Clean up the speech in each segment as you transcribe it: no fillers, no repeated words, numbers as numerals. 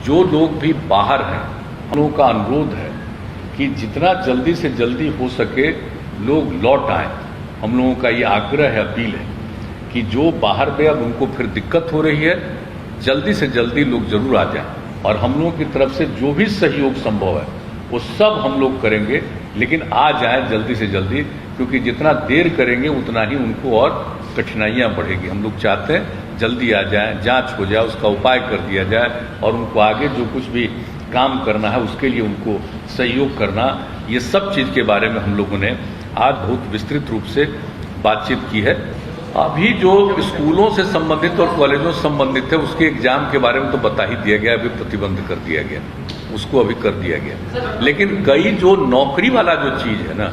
जो लोग भी बाहर हैं, हम लोगों का अनुरोध है कि जितना जल्दी से जल्दी हो सके लोग लौट आएं। हम लोगों का ये आग्रह है, अपील है कि जो बाहर में अब उनको फिर दिक्कत हो रही है, जल्दी से जल्दी लोग जरूर आ जाएं और हम लोगों की तरफ से जो भी सहयोग संभव है वो सब हम लोग करेंगे, लेकिन आ जाएं जल्दी से जल्दी, क्योंकि जितना देर करेंगे उतना ही उनको और कठिनाइयां बढ़ेगी। हम लोग चाहते हैं जल्दी आ जाएं, जांच हो जाए, उसका उपाय कर दिया जाए और उनको आगे जो कुछ भी काम करना है उसके लिए उनको सहयोग करना। ये सब चीज़ के बारे में हम लोगों ने आज बहुत विस्तृत रूप से बातचीत की है। अभी जो स्कूलों से संबंधित और कॉलेजों से संबंधित है उसके एग्जाम के बारे में तो बता ही दिया गया, अभी प्रतिबंध कर दिया गया, उसको अभी कर दिया गया। लेकिन कई जो नौकरी वाला जो चीज़ है ना,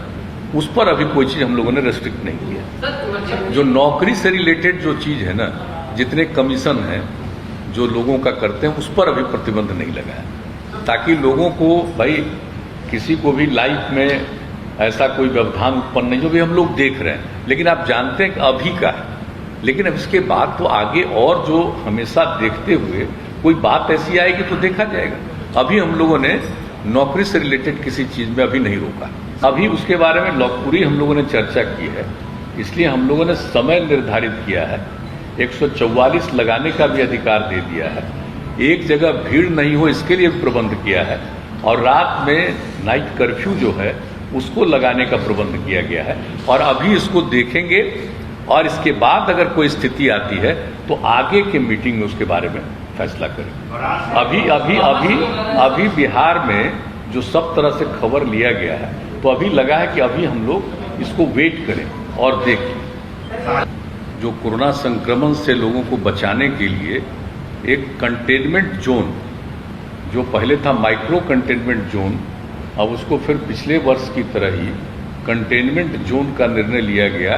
उस पर अभी कोई चीज़ हम लोगों ने रेस्ट्रिक्ट नहीं किया। जो नौकरी से रिलेटेड जो चीज़ है ना, जितने कमीशन हैं जो लोगों का करते हैं, उस पर अभी प्रतिबंध नहीं लगा है, ताकि लोगों को भाई किसी को भी लाइफ में ऐसा कोई व्यवधान उत्पन्न नहीं, जो भी हम लोग देख रहे हैं। लेकिन आप जानते हैं कि अभी का है, लेकिन अब इसके बाद तो आगे और जो हमेशा देखते हुए कोई बात ऐसी आएगी तो देखा जाएगा। अभी हम लोगों ने नौकरी से रिलेटेड किसी चीज़ में अभी नहीं रोका। अभी उसके बारे में पूरी हम लोगों ने चर्चा की है, इसलिए हम लोगों ने समय निर्धारित किया है। 144 लगाने का भी अधिकार दे दिया है। एक जगह भीड़ नहीं हो इसके लिए प्रबंध किया है, और रात में नाइट कर्फ्यू जो है उसको लगाने का प्रबंध किया गया है। और अभी इसको देखेंगे और इसके बाद अगर कोई स्थिति आती है तो आगे के मीटिंग में उसके बारे में फैसला करेंगे। अभी बिहार में जो सब तरह से खबर लिया गया है, तो अभी लगा है कि अभी हम लोग इसको वेट करें और देखें। जो कोरोना संक्रमण से लोगों को बचाने के लिए एक कंटेनमेंट जोन, जो पहले था माइक्रो कंटेनमेंट जोन, अब उसको फिर पिछले वर्ष की तरह ही कंटेनमेंट जोन का निर्णय लिया गया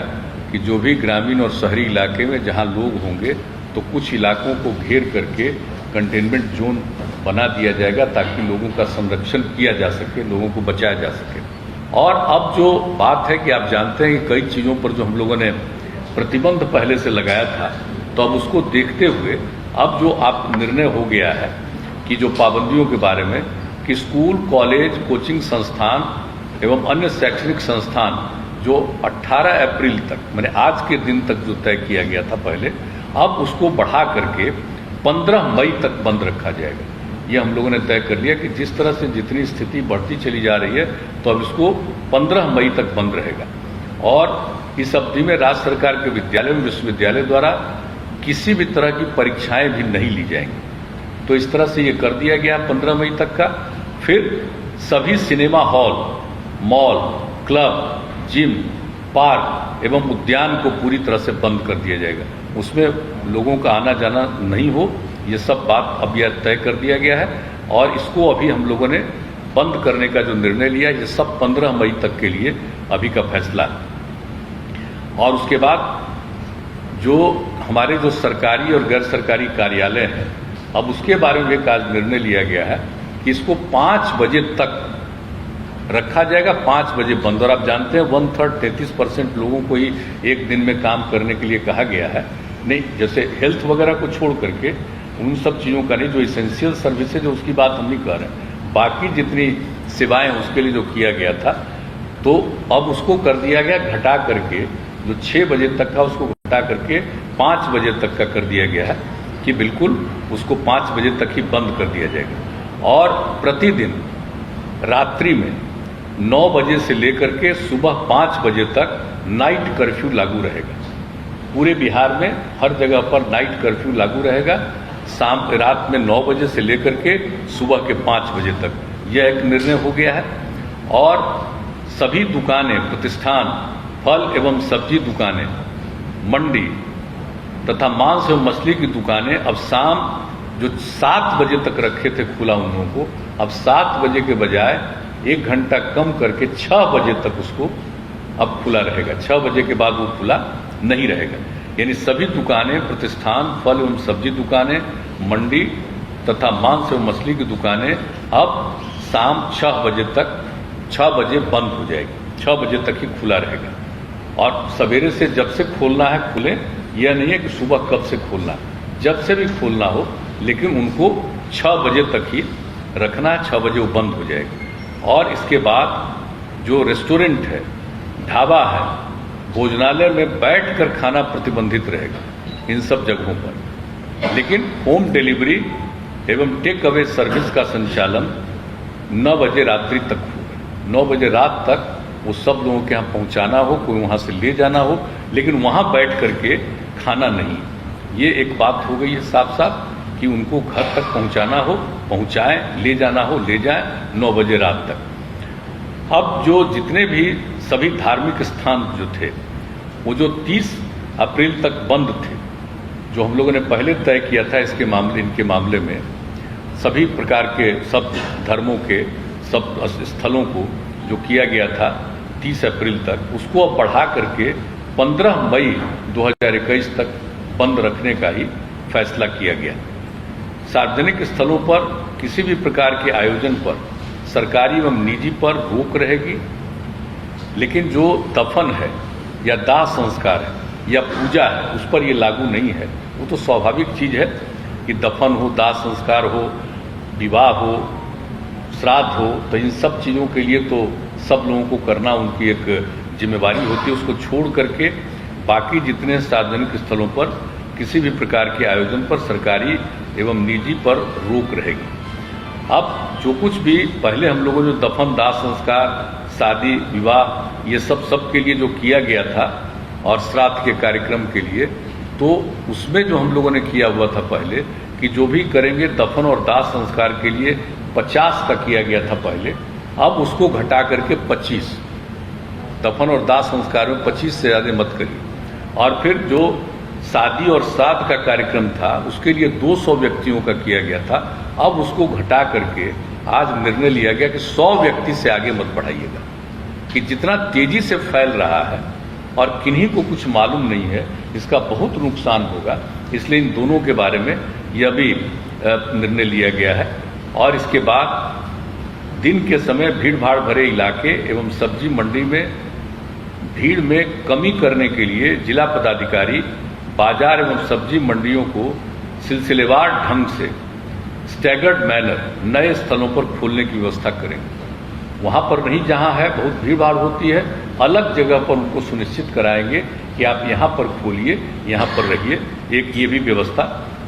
कि जो भी ग्रामीण और शहरी इलाके में जहां लोग होंगे तो कुछ इलाकों को घेर करके कंटेनमेंट जोन बना दिया जाएगा, ताकि लोगों का संरक्षण किया जा सके, लोगों को बचाया जा सके। और अब जो बात है कि आप जानते हैं कि कई चीज़ों पर जो हम लोगों ने प्रतिबंध पहले से लगाया था, तो अब उसको देखते हुए अब जो आप निर्णय हो गया है कि जो पाबंदियों के बारे में कि स्कूल, कॉलेज, कोचिंग संस्थान एवं अन्य शैक्षणिक संस्थान जो 18 अप्रैल तक, मैंने आज के दिन तक जो तय किया गया था पहले, अब उसको बढ़ा करके 15 मई तक बंद रखा जाएगा। ये हम लोगों ने तय कर लिया कि जिस तरह से जितनी स्थिति बढ़ती चली जा रही है, तो अब इसको 15 मई तक बंद रहेगा। और इस अवधि में राज्य सरकार के विद्यालय एवं विश्वविद्यालय द्वारा किसी भी तरह की परीक्षाएं भी नहीं ली जाएंगी। तो इस तरह से ये कर दिया गया 15 मई तक का। फिर सभी cinema hall, mall, club, gym, park एवं उद्यान को पूरी तरह से बंद कर दिया जाएगा। उसमें लोगों का आना जाना नहीं हो, ये सब बात अब यह तय कर दिया गया है। और इसको अभी हम लोगों ने बंद करने का जो निर्णय लिया, ये सब 15 मई तक के लिए अभी का फैसला है। और उसके बाद जो हमारे जो सरकारी और गैर सरकारी कार्यालय हैं, अब उसके बारे में एक आज निर्णय लिया गया है कि इसको 5 बजे तक रखा जाएगा, 5 बजे बंद। और आप जानते हैं 1/3 33% लोगों को ही एक दिन में काम करने के लिए कहा गया है। नहीं, जैसे हेल्थ वगैरह को छोड़ करके उन सब चीज़ों का नहीं, जो इसेंशियल सर्विसेज है उसकी बात हम नहीं कर रहे हैं, बाकी जितनी सेवाएं उसके लिए जो किया गया था, तो अब उसको कर दिया गया घटा करके, जो 6 बजे तक था उसको घटा करके 5 बजे तक का कर दिया गया है कि बिल्कुल उसको 5 बजे तक ही बंद कर दिया जाएगा। और प्रतिदिन रात्रि में 9 बजे से लेकर के सुबह 5 बजे तक नाइट कर्फ्यू लागू रहेगा। पूरे बिहार में हर जगह पर नाइट कर्फ्यू लागू रहेगा, रात में 9 बजे से लेकर के सुबह के 5 बजे तक। यह एक निर्णय हो गया है। और सभी दुकानें, प्रतिष्ठान, फल एवं सब्जी दुकानें, मंडी तथा मांस एवं मछली की दुकानें अब शाम जो 7 बजे तक रखे थे खुला उन लोगों को, अब 7 बजे के बजाय 1 घंटा कम करके 6 बजे तक उसको अब खुला रहेगा। 6 बजे के बाद वो खुला नहीं रहेगा। यानी सभी दुकानें, प्रतिष्ठान, फल एवं सब्जी दुकानें, मंडी तथा मांस एवं मछली की दुकानें अब शाम 6 बजे तक, 6 बजे बंद हो जाएगी, 6 बजे तक ही खुला रहेगा। और सवेरे से जब से खोलना है खुले, यह नहीं है कि सुबह कब से खोलना, जब से भी खोलना हो, लेकिन उनको 6 बजे तक ही रखना है, 6 बजे वो बंद हो जाएगी। और इसके बाद जो रेस्टोरेंट है, ढाबा है, भोजनालय में बैठकर खाना प्रतिबंधित रहेगा इन सब जगहों पर। लेकिन होम डिलीवरी एवं टेक अवे सर्विस का संचालन 9 बजे रात्रि तक होगा। 9 बजे रात तक वो सब लोगों के यहाँ पहुँचाना हो, कोई वहाँ से ले जाना हो, लेकिन वहाँ बैठ करके खाना नहीं। ये एक बात हो गई है साफ साफ कि उनको घर तक पहुँचाना हो पहुँचाएं, ले जाना हो ले जाएं 9 बजे रात तक। अब जो जितने भी सभी धार्मिक स्थान जो थे वो जो 30 अप्रैल तक बंद थे, जो हम लोगों ने पहले तय किया था इनके मामले में सभी प्रकार के सब धर्मों के सब स्थलों को जो किया गया था 30 अप्रैल तक, उसको अब बढ़ा करके 15 मई 2021 तक बंद रखने का ही फैसला किया गया। सार्वजनिक स्थलों पर किसी भी प्रकार के आयोजन पर सरकारी एवं निजी पर रोक रहेगी, लेकिन जो दफन है या दाह संस्कार है या पूजा है उस पर ये लागू नहीं है। वो तो स्वाभाविक चीज़ है कि दफन हो, दाह संस्कार हो, विवाह हो, श्राद्ध हो, तो इन सब चीज़ों के लिए तो सब लोगों को करना उनकी एक जिम्मेवारी होती है। उसको छोड़ करके बाकी जितने सार्वजनिक स्थलों पर किसी भी प्रकार के आयोजन पर सरकारी एवं निजी पर रोक रहेगी। अब जो कुछ भी पहले हम लोगों ने जो दफन, दाह संस्कार, शादी, विवाह ये सब के लिए जो किया गया था और श्राद्ध के कार्यक्रम के लिए, तो उसमें जो हम लोगों ने किया हुआ था पहले कि जो भी करेंगे दफन और दाह संस्कार के लिए 50 का किया गया था पहले, अब उसको घटा करके 25, दफन और दाह संस्कार में 25 से ज़्यादा मत करिए। और फिर जो शादी और श्राद्ध का कार्यक्रम था उसके लिए 200 व्यक्तियों का किया गया था, अब उसको घटा करके आज निर्णय लिया गया कि 100 व्यक्ति से आगे मत बढ़ाइएगा। कि जितना तेजी से फैल रहा है और किन्हीं को कुछ मालूम नहीं है, इसका बहुत नुकसान होगा, इसलिए इन दोनों के बारे में यह भी निर्णय लिया गया है। और इसके बाद दिन के समय भीड़ भाड़ भरे इलाके एवं सब्जी मंडी में भीड़ में कमी करने के लिए जिला पदाधिकारी बाजार एवं सब्जी मंडियों को सिलसिलेवार ढंग से स्टैगर्ड मैनर नए स्थलों पर खोलने की व्यवस्था करेंगे। वहाँ पर नहीं जहाँ है बहुत भीड़ भाड़ होती है, अलग जगह पर उनको सुनिश्चित कराएंगे कि आप यहाँ पर खोलिए, यहाँ पर रहिए। एक ये भी व्यवस्था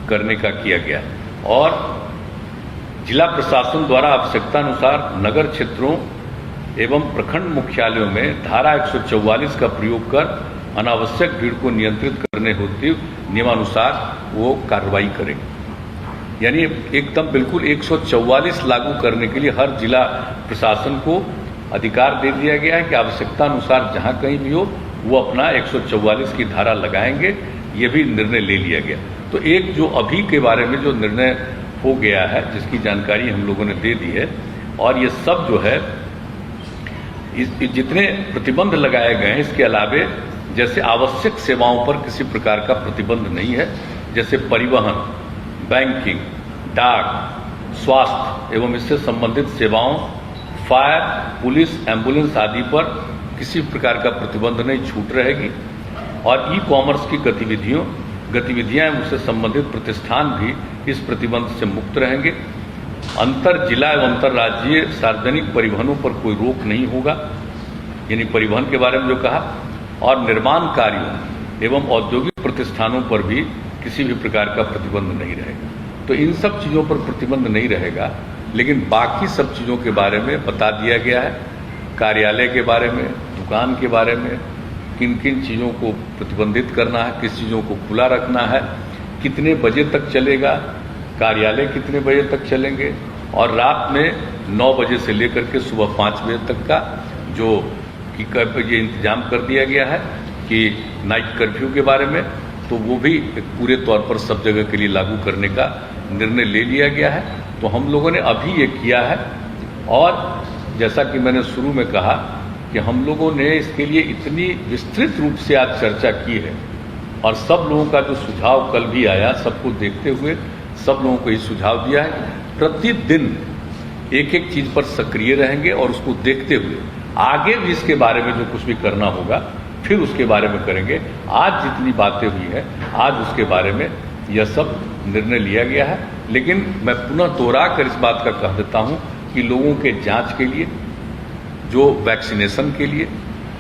करने का किया गया है। और जिला प्रशासन द्वारा आवश्यकतानुसार नगर क्षेत्रों एवं प्रखंड मुख्यालयों में धारा 144 का प्रयोग कर अनावश्यक भीड़ को नियंत्रित करने होती नियमानुसार वो कार्रवाई करेंगे। यानी एकदम बिल्कुल 144 लागू करने के लिए हर जिला प्रशासन को अधिकार दे दिया गया है कि आवश्यकतानुसार जहां कहीं भी हो वो अपना 144 की धारा लगाएंगे। ये भी निर्णय ले लिया गया। तो एक जो अभी के बारे में जो निर्णय हो गया है जिसकी जानकारी हम लोगों ने दे दी है, और ये सब जो है जितने प्रतिबंध लगाए गए हैं इसके अलावे जैसे आवश्यक सेवाओं पर किसी प्रकार का प्रतिबंध नहीं है, जैसे परिवहन, बैंकिंग, डाक, स्वास्थ्य एवं इससे संबंधित सेवाओं, फायर, पुलिस, एम्बुलेंस आदि पर किसी प्रकार का प्रतिबंध नहीं, छूट रहेगी। और ई कॉमर्स की गतिविधियां एवं उससे संबंधित प्रतिष्ठान भी इस प्रतिबंध से मुक्त रहेंगे। अंतर जिला एवं अंतर्राज्यीय सार्वजनिक परिवहनों पर कोई रोक नहीं होगा, यानी परिवहन के बारे में जो कहा, और निर्माण कार्यों एवं औद्योगिक प्रतिष्ठानों पर भी किसी भी प्रकार का प्रतिबंध नहीं रहेगा। तो इन सब चीज़ों पर प्रतिबंध नहीं रहेगा, लेकिन बाकी सब चीज़ों के बारे में बता दिया गया है। कार्यालय के बारे में, दुकान के बारे में, किन किन चीज़ों को प्रतिबंधित करना है, किस चीज़ों को खुला रखना है, कितने बजे तक चलेगा, कार्यालय कितने बजे तक चलेंगे, और रात में 9 बजे से लेकर के सुबह 5 बजे तक का जो कि ये इंतजाम कर दिया गया है कि नाइट कर्फ्यू के बारे में, तो वो भी पूरे तौर पर सब जगह के लिए लागू करने का निर्णय ले लिया गया है। तो हम लोगों ने अभी ये किया है। और जैसा कि मैंने शुरू में कहा कि हम लोगों ने इसके लिए इतनी विस्तृत रूप से आज चर्चा की है, और सब लोगों का जो सुझाव कल भी आया, सबको देखते हुए सब लोगों को ये सुझाव दिया है। प्रतिदिन एक एक चीज़ पर सक्रिय रहेंगे और उसको देखते हुए आगे भी इसके बारे में जो कुछ भी करना होगा फिर उसके बारे में करेंगे। आज जितनी बातें हुई हैं आज उसके बारे में यह सब निर्णय लिया गया है। लेकिन मैं पुनः दोहरा कर इस बात का कह देता हूं कि लोगों के जांच के लिए, जो वैक्सीनेशन के लिए,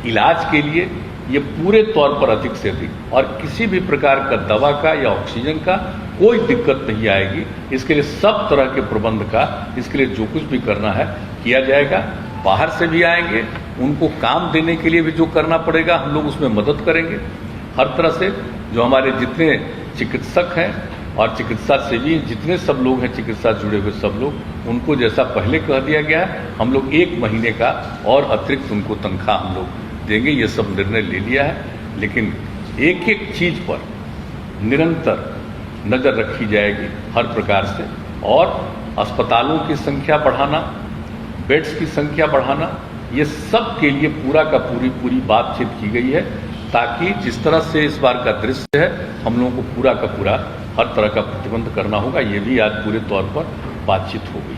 इलाज के लिए, ये पूरे तौर पर अधिक से अधिक और किसी भी प्रकार का दवा का या ऑक्सीजन का कोई दिक्कत नहीं आएगी। इसके लिए सब तरह के प्रबंध का, इसके लिए जो कुछ भी करना है किया जाएगा। बाहर से भी आएंगे, उनको काम देने के लिए भी जो करना पड़ेगा हम लोग उसमें मदद करेंगे हर तरह से। जो हमारे जितने चिकित्सक हैं और चिकित्सा सेवी जितने सब लोग हैं, चिकित्सा जुड़े हुए सब लोग, उनको जैसा पहले कह दिया गया है, हम लोग 1 महीने का और अतिरिक्त उनको तनख्वाह हम लोग देंगे। ये सब निर्णय ले लिया है, लेकिन एक एक चीज पर निरंतर नजर रखी जाएगी हर प्रकार से। और अस्पतालों की संख्या बढ़ाना, बेड्स की संख्या बढ़ाना, ये सब के लिए पूरा का पूरी बातचीत की गई है, ताकि जिस तरह से इस बार का दृश्य है, हम लोगों को पूरा का पूरा हर तरह का प्रतिबंध करना होगा। ये भी आज पूरे तौर पर बातचीत हो गई।